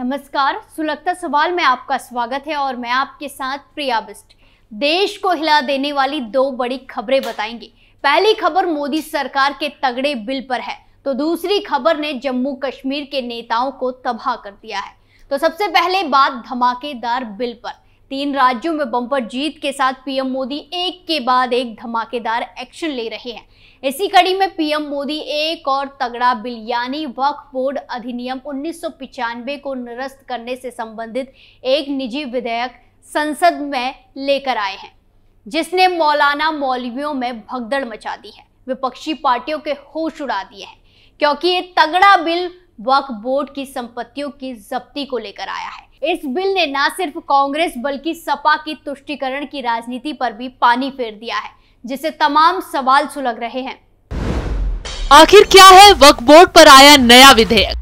नमस्कार, सुलगता सवाल में आपका स्वागत है और मैं आपके साथ प्रिया बिस्ट। देश को हिला देने वाली दो बड़ी खबरें बताएंगे। पहली खबर मोदी सरकार के तगड़े बिल पर है, तो दूसरी खबर ने जम्मू कश्मीर के नेताओं को तबाह कर दिया है। तो सबसे पहले बात धमाकेदार बिल पर। 3 राज्यों में बम्पर जीत के साथ पीएम मोदी एक के बाद एक धमाकेदार एक्शन ले रहे हैं। इसी कड़ी में पीएम मोदी एक और तगड़ा बिल यानी वक्फ बोर्ड अधिनियम 1995 को निरस्त करने से संबंधित एक निजी विधेयक संसद में लेकर आए हैं, जिसने मौलाना मौलवियों में भगदड़ मचा दी है। विपक्षी पार्टियों के होश उड़ा दिए हैं, क्योंकि ये तगड़ा बिल वक्फ बोर्ड की संपत्तियों की जब्ती को लेकर आया है। इस बिल ने न सिर्फ कांग्रेस बल्कि सपा की तुष्टीकरण की राजनीति पर भी पानी फेर दिया है, जिससे तमाम सवाल सुलग रहे हैं। आखिर क्या है वक्फ बोर्ड पर आया नया विधेयक?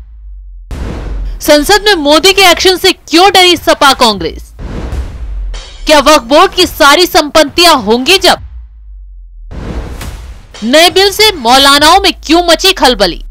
संसद में मोदी के एक्शन से क्यों डरी सपा कांग्रेस? क्या वक्फ बोर्ड की सारी संपत्तियां होंगी जब्त? नए बिल से मौलानाओं में क्यों मची खलबली?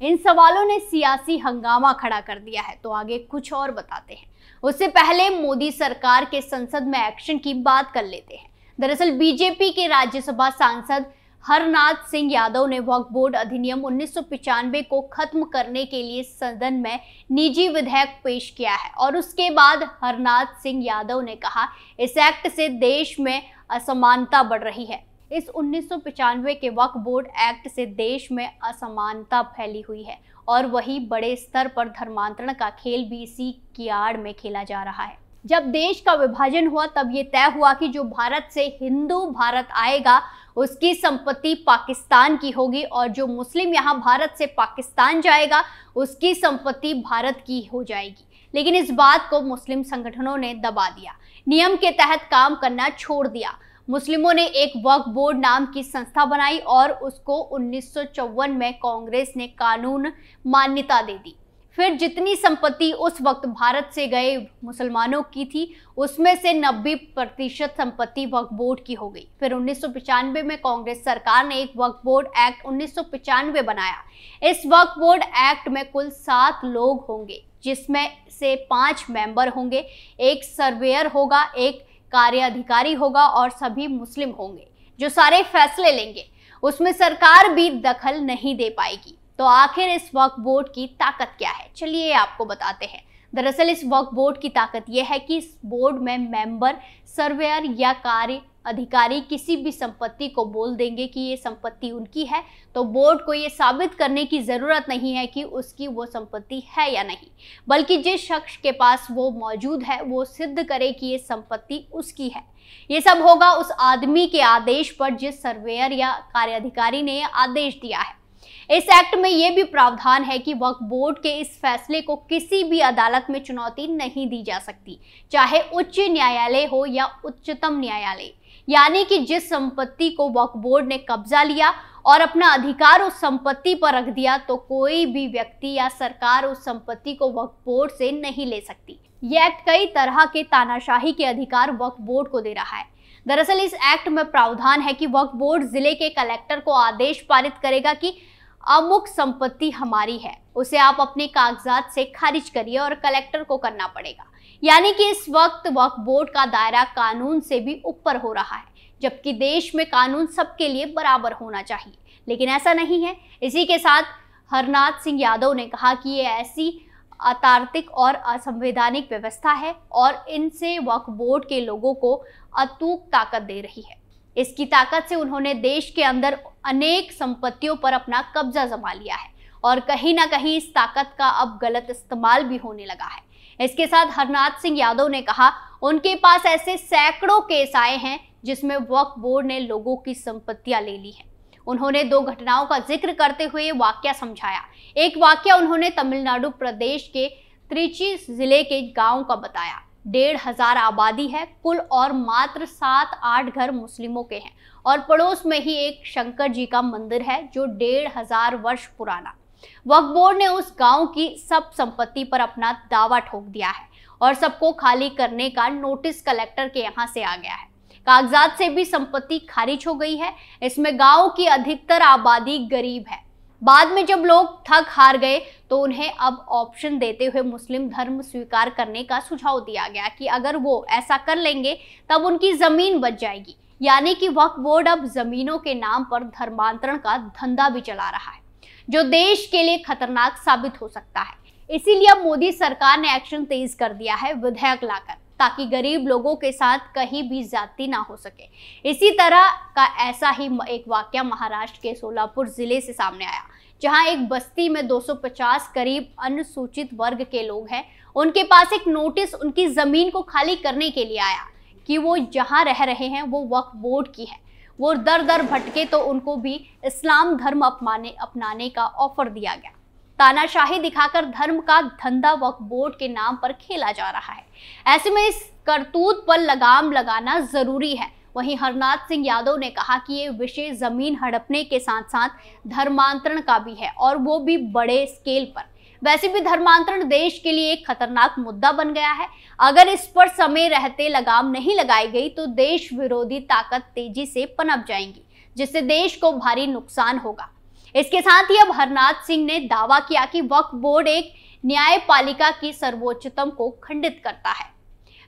इन सवालों ने सियासी हंगामा खड़ा कर दिया है, तो आगे कुछ और बताते हैं। उससे पहले मोदी सरकार के संसद में एक्शन की बात कर लेते हैं। दरअसल बीजेपी के राज्यसभा सांसद हरनाथ सिंह यादव ने वक्फ बोर्ड अधिनियम 1995 को खत्म करने के लिए सदन में निजी विधेयक पेश किया है और उसके बाद हरनाथ सिंह यादव ने कहा, इस एक्ट से देश में असमानता बढ़ रही है। इस 1995 के वक्फ बोर्ड एक्ट से देश में असमानता फैली हुई है और वही बड़े स्तर पर धर्मांतरण का खेल भी इसी की आड़ में खेला जा रहा है। जब देश का विभाजन हुआ तब ये तय हुआ कि जो भारत से हिंदू भारत आएगा उसकी संपत्ति पाकिस्तान की होगी और जो मुस्लिम यहाँ भारत से पाकिस्तान जाएगा उसकी संपत्ति भारत की हो जाएगी। लेकिन इस बात को मुस्लिम संगठनों ने दबा दिया, नियम के तहत काम करना छोड़ दिया। मुस्लिमों ने एक वक्फ बोर्ड नाम की संस्था बनाई और उसको 1954 में कांग्रेस ने कानून मान्यता दे दी। फिर जितनी संपत्ति उस वक्त भारत से गए मुसलमानों की थी उसमें से 90% संपत्ति वक्फ बोर्ड की हो गई। फिर 1995 में कांग्रेस सरकार ने एक वक्फ बोर्ड एक्ट 1995 बनाया। इस वक्फ बोर्ड एक्ट में कुल 7 लोग होंगे, जिसमें से 5 मेंबर होंगे, एक सर्वेयर होगा, एक कार्य अधिकारी होगा और सभी मुस्लिम होंगे जो सारे फैसले लेंगे। उसमें सरकार भी दखल नहीं दे पाएगी। तो आखिर इस वक्फ बोर्ड की ताकत क्या है, चलिए आपको बताते हैं। दरअसल इस वक्फ बोर्ड की ताकत यह है कि इस बोर्ड में मेंबर, सर्वेयर या कार्य अधिकारी किसी भी संपत्ति को बोल देंगे कि ये संपत्ति उनकी है, तो बोर्ड को ये साबित करने की ज़रूरत नहीं है कि उसकी वो संपत्ति है या नहीं, बल्कि जिस शख्स के पास वो मौजूद है वो सिद्ध करे कि ये संपत्ति उसकी है। ये सब होगा उस आदमी के आदेश पर जिस सर्वेयर या कार्य अधिकारी ने आदेश दिया है। इस एक्ट में यह भी प्रावधान है कि वक्फ बोर्ड के इस फैसले को किसी भी अदालत में चुनौती नहीं दी जा सकती, चाहे उच्च न्यायालय हो या उच्चतम न्यायालय। यानी कि जिस संपत्ति को वक्फ बोर्ड ने कब्जा लिया और अपना अधिकार उस संपत्ति पर रख दिया, तो कोई भी व्यक्ति या सरकार उस संपत्ति को वक्फ बोर्ड से नहीं ले सकती। यह एक्ट कई तरह के तानाशाही के अधिकार वक्फ बोर्ड को दे रहा है। दरअसल इस एक्ट में प्रावधान है कि वक्फ बोर्ड जिले के कलेक्टर को आदेश पारित करेगा कि अमुक संपत्ति हमारी है, उसे आप अपने कागजात से खारिज करिए और कलेक्टर को करना पड़ेगा। यानी कि इस वक्त वक्फ बोर्ड का दायरा कानून से भी ऊपर हो रहा है, जबकि देश में कानून सबके लिए बराबर होना चाहिए, लेकिन ऐसा नहीं है। इसी के साथ हरनाथ सिंह यादव ने कहा कि ये ऐसी अतार्किक और असंवैधानिक व्यवस्था है और इनसे वक्फ बोर्ड के लोगों को अतूक ताकत दे रही है। इसकी ताकत से उन्होंने देश के अंदर अनेक संपत्तियों पर अपना कब्जा जमा लिया है और कहीं ना कहीं इस ताकत का अब गलत इस्तेमाल भी होने लगा है। इसके साथ हरनाथ सिंह यादव ने कहा, उनके पास ऐसे सैकड़ों केस आए हैं जिसमें वक्फ बोर्ड ने लोगों की संपत्तियां ले ली हैं। उन्होंने 2 घटनाओं का जिक्र करते हुए वाकया समझाया। एक वाकया उन्होंने तमिलनाडु प्रदेश के त्रिची जिले के गांव का बताया। 1,500 आबादी है कुल और मात्र 7-8 घर मुस्लिमों के हैं और पड़ोस में ही एक शंकर जी का मंदिर है जो 1,500 वर्ष पुराना। वक्फ बोर्ड ने उस गांव की सब संपत्ति पर अपना दावा ठोक दिया है और सबको खाली करने का नोटिस कलेक्टर के यहाँ से आ गया है। कागजात से भी संपत्ति खारिज हो गई है। इसमें गांव की अधिकतर आबादी गरीब है। बाद में जब लोग थक हार गए तो उन्हें अब ऑप्शन देते हुए मुस्लिम धर्म स्वीकार करने का सुझाव दिया गया कि अगर वो ऐसा कर लेंगे तब उनकी जमीन बच जाएगी। यानी कि वक्फ बोर्ड अब जमीनों के नाम पर धर्मांतरण का धंधा भी चला रहा है, जो देश के लिए खतरनाक साबित हो सकता है। इसीलिए अब मोदी सरकार ने एक्शन तेज कर दिया है विधेयक लाकर, ताकि गरीब लोगों के साथ कहीं भी ज्यादती ना हो सके। इसी तरह का ऐसा ही एक वाकया महाराष्ट्र के सोलापुर जिले से सामने आया, जहां एक बस्ती में 250 करीब अनुसूचित वर्ग के लोग हैं। उनके पास एक नोटिस उनकी जमीन को खाली करने के लिए आया कि वो जहां रह रहे हैं वो वक्फ बोर्ड की है। वो दर दर भटके तो उनको भी इस्लाम धर्म अपनाने का ऑफर दिया गया। तानाशाही दिखाकर धर्म का धंधा वक्फ बोर्ड के नाम पर खेला जा रहा है। ऐसे में इस करतूत पर लगाम लगाना जरूरी है। वहीं हरनाथ सिंह यादव ने कहा कि ये विषय जमीन हड़पने के साथ साथ धर्मांतरण का भी है, और वो भी बड़े स्केल पर। वैसे भी धर्मांतरण देश के लिए एक खतरनाक मुद्दा बन गया है। अगर इस पर समय रहते लगाम नहीं लगाई गई तो देश विरोधी ताकत तेजी से पनप जाएंगी, जिससे देश को भारी नुकसान होगा। इसके साथ ही अब हरनाथ सिंह ने दावा किया कि वक्फ बोर्ड एक न्यायपालिका की सर्वोच्चतम को खंडित करता है,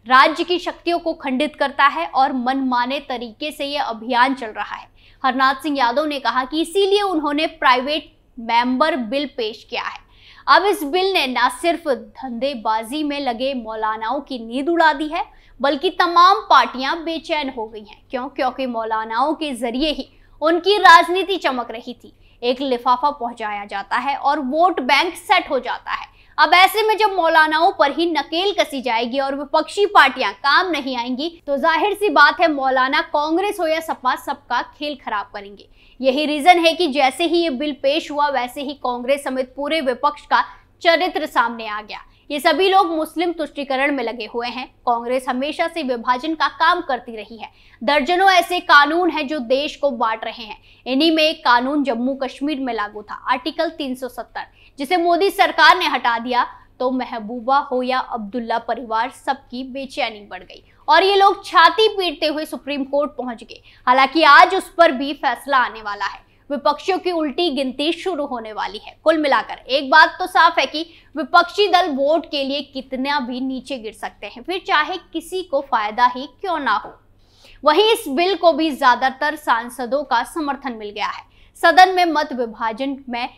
राज्य की शक्तियों को खंडित करता है और मनमाने तरीके से यह अभियान चल रहा है। हरनाथ सिंह यादव ने कहा कि इसीलिए उन्होंने प्राइवेट मेंबर बिल पेश किया है। अब इस बिल ने न सिर्फ धंधेबाजी में लगे मौलानाओं की नींद उड़ा दी है, बल्कि तमाम पार्टियां बेचैन हो गई हैं। क्योंकि मौलानाओं के जरिए ही उनकी राजनीति चमक रही थी। एक लिफाफा पहुंचाया जाता है और वोट बैंक सेट हो जाता है। अब ऐसे में जब मौलानाओं पर ही नकेल कसी जाएगी और विपक्षी पार्टियां काम नहीं आएंगी, तो जाहिर सी बात है मौलाना कांग्रेस हो या सपा सबका खेल खराब करेंगे। यही रीजन है कि जैसे ही ये बिल पेश हुआ वैसे ही कांग्रेस समेत पूरे विपक्ष का चरित्र सामने आ गया। ये सभी लोग मुस्लिम तुष्टीकरण में लगे हुए हैं। कांग्रेस हमेशा से विभाजन का काम करती रही है। दर्जनों ऐसे कानून हैं जो देश को बांट रहे हैं। इन्हीं में एक कानून जम्मू कश्मीर में लागू था, आर्टिकल 370, जिसे मोदी सरकार ने हटा दिया तो महबूबा हो या अब्दुल्ला परिवार सबकी बेचैनी बढ़ गई और ये लोग छाती पीटते हुए सुप्रीम कोर्ट पहुंच गए। हालांकि आज उस पर भी फैसला आने वाला है। विपक्षियों की उल्टी गिनती शुरू होने वाली है। कुल मिलाकर एक बात तो साफ है कि विपक्षी दल वोट के लिए कितना भी नीचे गिर सकते हैं, फिर चाहे किसी को फायदा ही क्यों ना हो। वहीं इस बिल को भी ज्यादातर सांसदों का समर्थन मिल गया है। सदन में मत विभाजन में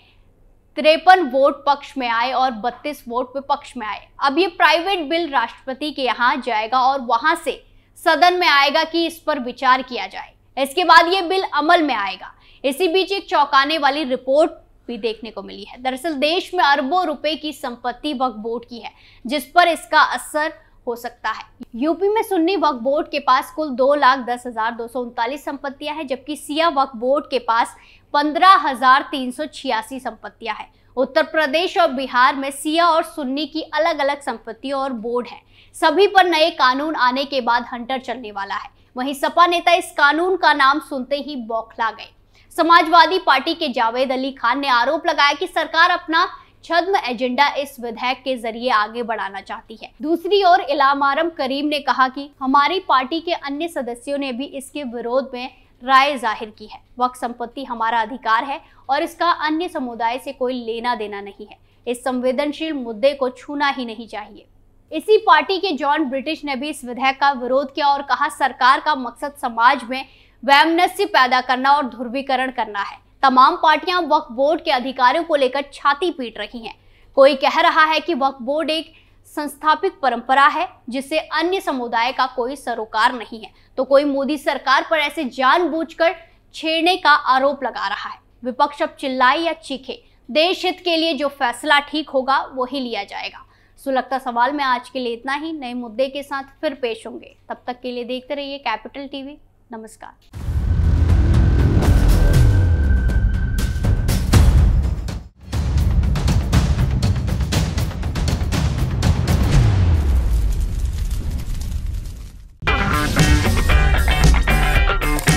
53 वोट पक्ष में आए और 32 वोट विपक्ष में आए। अब ये प्राइवेट बिल राष्ट्रपति के यहाँ जाएगा और वहां से सदन में आएगा कि इस पर विचार किया जाए। इसके बाद ये बिल अमल में आएगा। इसी बीच एक चौंकाने वाली रिपोर्ट भी देखने को मिली है। दरअसल देश में अरबों रुपए की संपत्ति वक्फ बोर्ड की है, जिस पर इसका असर हो सकता है। यूपी में सुन्नी वक्फ बोर्ड के पास कुल 2,10,239 संपत्तियां हैं, जबकि सिया वक्फ बोर्ड के पास 15,386 संपत्तियां हैं। उत्तर प्रदेश और बिहार में सिया और सुन्नी की अलग अलग संपत्तियां और बोर्ड हैं। सभी पर नए कानून आने के बाद हंटर चलने वाला है। वहीं सपा नेता इस कानून का नाम सुनते ही बौखला गए। समाजवादी पार्टी के जावेद अली खान ने आरोप लगाया कि सरकार अपना छद्म एजेंडा इस विधेयक के जरिए आगे बढ़ाना चाहती है। दूसरी ओर इलामारम करीम ने कहा कि हमारी पार्टी के अन्य सदस्यों ने भी इसके विरोध में राय जाहिर की है। वक्फ संपत्ति हमारा अधिकार है और इसका अन्य समुदाय से कोई लेना देना नहीं है। इस संवेदनशील मुद्दे को छूना ही नहीं चाहिए। इसी पार्टी के जॉन ब्रिटिश ने भी इस विधेयक का विरोध किया और कहा सरकार का मकसद समाज में वैमनस्य पैदा करना और ध्रुवीकरण करना है। तमाम पार्टियां वक्फ बोर्ड के अधिकारों को लेकर छाती पीट रही हैं। कोई कह रहा है कि वक्फ बोर्ड एक संस्थापित परंपरा है जिससे अन्य समुदाय का कोई सरोकार नहीं है, तो कोई मोदी सरकार पर ऐसे जानबूझकर छेड़ने का आरोप लगा रहा है। विपक्ष अब चिल्लाए या चीखे, देश हित के लिए जो फैसला ठीक होगा वही लिया जाएगा। सुलगता सवाल में आज के लिए इतना ही। नए मुद्दे के साथ फिर पेश होंगे, तब तक के लिए देखते रहिए कैपिटल टीवी। नमस्कार।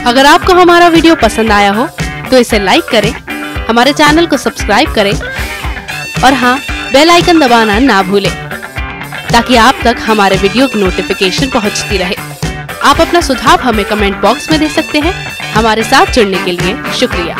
अगर आपको हमारा वीडियो पसंद आया हो तो इसे लाइक करें, हमारे चैनल को सब्सक्राइब करें और हाँ, बेल आइकन दबाना ना भूलें ताकि आप तक हमारे वीडियो की नोटिफिकेशन पहुंचती रहे। आप अपना सुझाव हमें कमेंट बॉक्स में दे सकते हैं। हमारे साथ जुड़ने के लिए शुक्रिया।